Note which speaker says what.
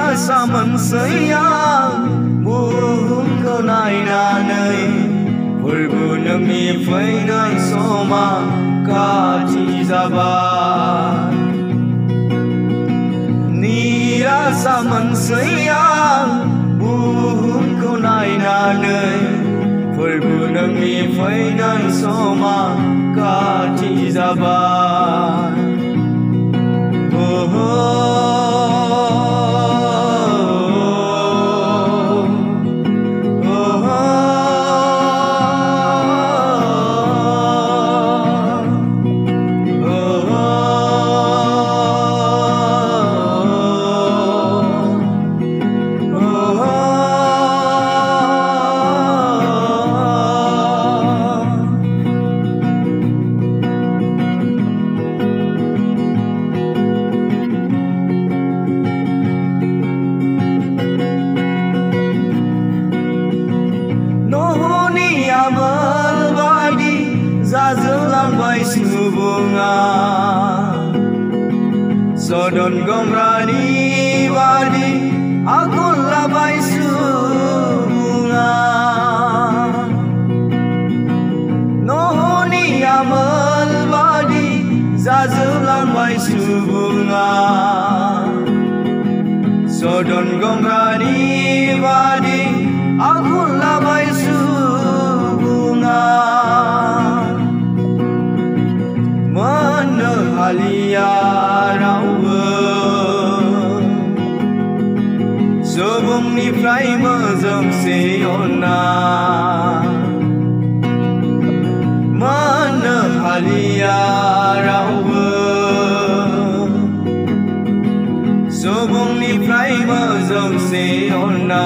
Speaker 1: rasa mensayang buhumku nainanai Purbu nemi fainan soma kaji zabat Ni rasa mensayang buhumku nainanai Purbu nemi fainan soma kaji zabat Amalbadi zazelambai subunga Sodon gomrani badi aku labai subunga Nohoni amalbadi zazelambai subunga Sodon gomrani badi aku labai Mana halia rawa Sebelumnifrai mezem seona Mana halia rawa Sebelumnifrai mezem seona